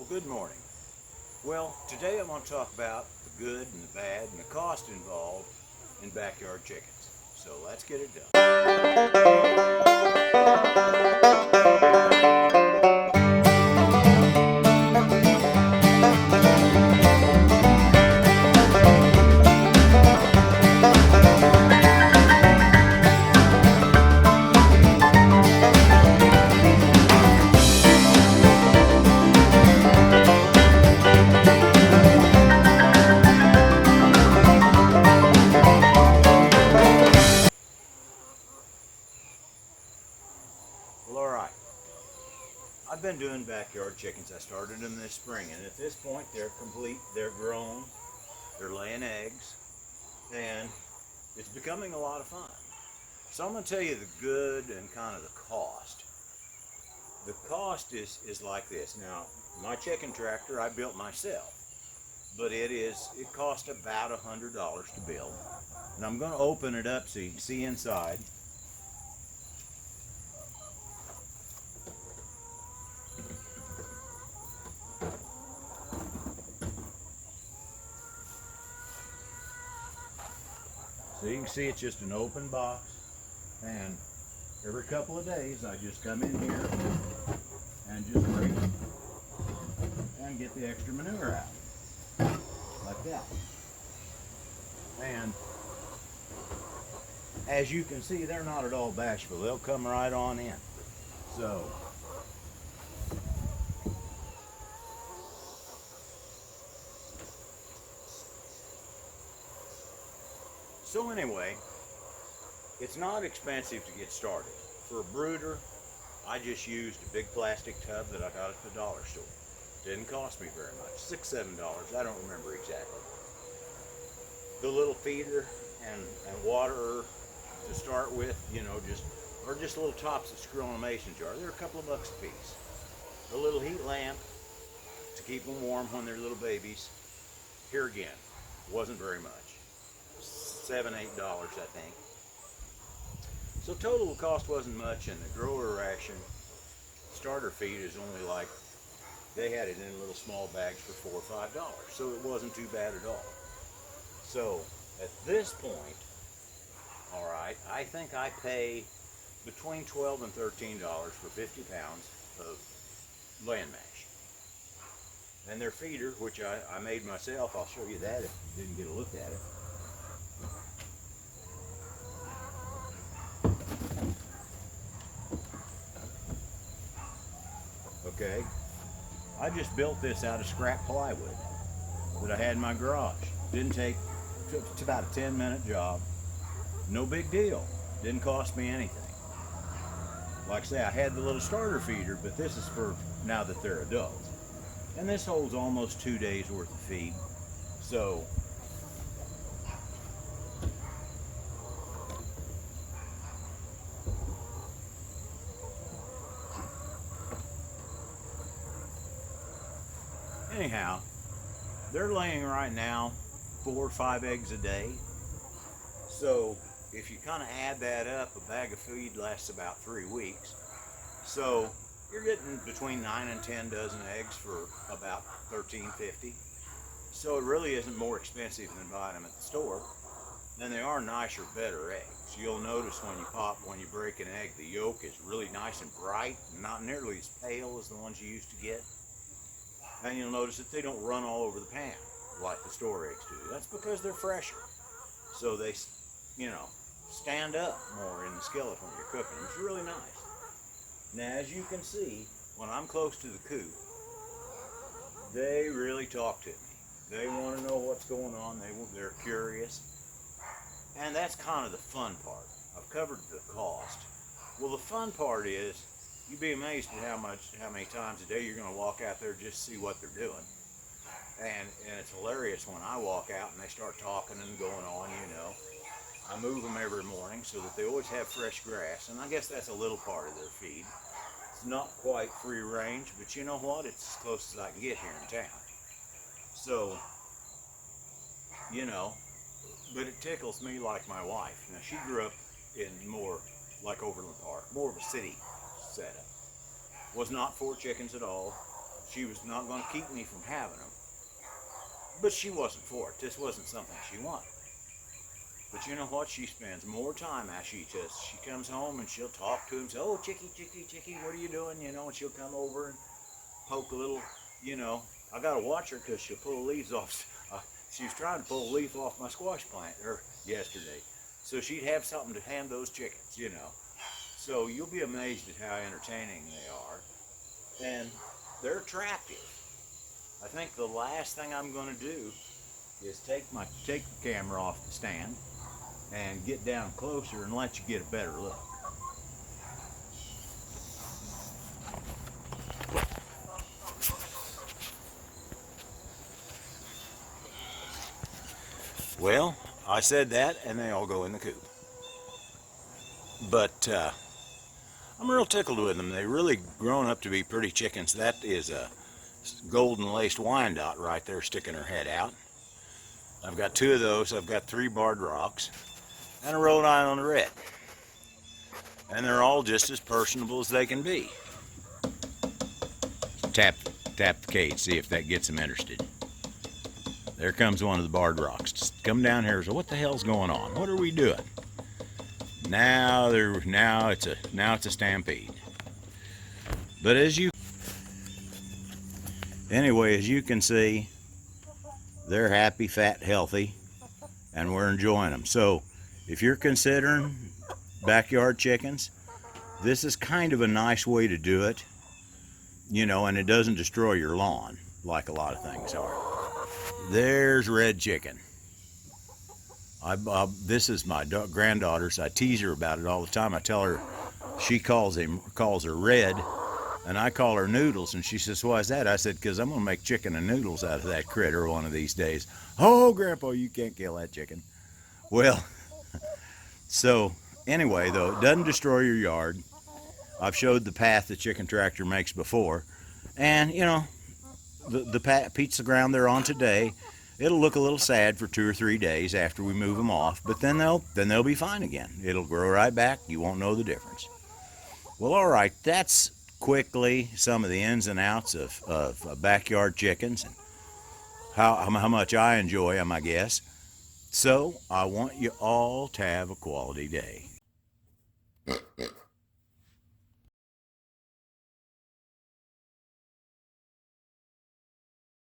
Good morning. Well, today I'm going to talk about the good and the bad and the cost involved in backyard chickens. So let's get it done. Well, alright. I've been doing backyard chickens. I started them this spring, and at this point they're complete, they're grown, they're laying eggs, and it's becoming a lot of fun. So I'm going to tell you the good and kind of the cost. The cost is like this. Now, my chicken tractor I built myself, but it cost about $100 to build. And I'm going to open it up so you can see inside. So you can see it's just an open box, and every couple of days I just come in here and just rake and get the extra manure out, like that. And as you can see, they're not at all bashful. They'll come right on in. So anyway, it's not expensive to get started. For a brooder, I just used a big plastic tub that I got at the dollar store. Didn't cost me very much, $6, $7, I don't remember exactly. The little feeder and water to start with, just little tops that screw on a mason jar. They're a couple of bucks a piece. A little heat lamp to keep them warm when they're little babies. Here again, wasn't very much. $7, $8, I think. So total cost wasn't much, and the grower ration starter feed is only like, they had it in little small bags for $4 or $5, so it wasn't too bad at all. So at this point, all right, I think I pay between $12 and $13 for 50 pounds of land mash. And their feeder, which I made myself, I'll show you that if you didn't get a look at it. Okay, I just built this out of scrap plywood that I had in my garage. It's about a 10-minute job. No big deal. Didn't cost me anything. Like I say, I had the little starter feeder, but this is for now that they're adults. And this holds almost 2 days worth of feed. So anyhow, they're laying right now 4 or 5 eggs a day. So if you kind of add that up, a bag of feed lasts about 3 weeks. So you're getting between 9 and 10 dozen eggs for about $13.50. So it really isn't more expensive than buying them at the store. And they are nicer, better eggs. You'll notice when you break an egg, the yolk is really nice and bright, not nearly as pale as the ones you used to get. And you'll notice that they don't run all over the pan like the store eggs do. That's because they're fresher. So they, stand up more in the skillet when you're cooking. It's really nice. Now, as you can see, when I'm close to the coop, they really talk to me. They want to know what's going on. They're curious. And that's kind of the fun part. I've covered the cost. Well, the fun part is, you'd be amazed at how many times a day you're going to walk out there just to see what they're doing. And it's hilarious when I walk out and they start talking and going on, I move them every morning so that they always have fresh grass, and I guess that's a little part of their feed. It's not quite free range, but you know what? It's as close as I can get here in town. So, but it tickles me like my wife. Now, she grew up in more like Overland Park, more of a city setup. Was not for chickens at all. She was not going to keep me from having them. But she wasn't for it. This wasn't something she wanted. But you know what? She spends more time as she comes home and she'll talk to him. Say, oh, Chicky, Chicky, Chicky, what are you doing? You know, and she'll come over and poke a little, you know. I got to watch her because she'll pull leaves off. She was trying to pull a leaf off my squash plant yesterday. So she'd have something to hand those chickens, you know. So you'll be amazed at how entertaining they are. And they're attractive. I think the last thing I'm going to do is take the camera off the stand and get down closer and let you get a better look. Well, I said that and they all go in the coop. But I'm real tickled with them. They've really grown up to be pretty chickens. That is a golden laced Wyandotte right there sticking her head out. I've got 2 of those. I've got 3 Barred Rocks and a Rhode Island Red. And they're all just as personable as they can be. Tap the cage, see if that gets them interested. There comes one of the Barred Rocks. Just come down here. So what the hell's going on? What are we doing? Now it's a stampede. But as you can see, they're happy, fat, healthy, and we're enjoying them. So if you're considering backyard chickens, this is kind of a nice way to do it, you know, and it doesn't destroy your lawn like a lot of things are. There's Red Chicken. This is my granddaughter's. I tease her about it all the time. I tell her, she calls her Red, and I call her Noodles, and she says, why is that? I said, because I'm going to make chicken and noodles out of that critter one of these days. Oh, Grandpa, you can't kill that chicken. Well, so anyway, though, it doesn't destroy your yard. I've showed the path the chicken tractor makes before, and, you know, the pizza ground they're on today, it'll look a little sad for 2 or 3 days after we move them off, but then they'll be fine again. It'll grow right back. You won't know the difference. Well, all right, that's quickly some of the ins and outs of backyard chickens and how much I enjoy them, I guess. So I want you all to have a quality day.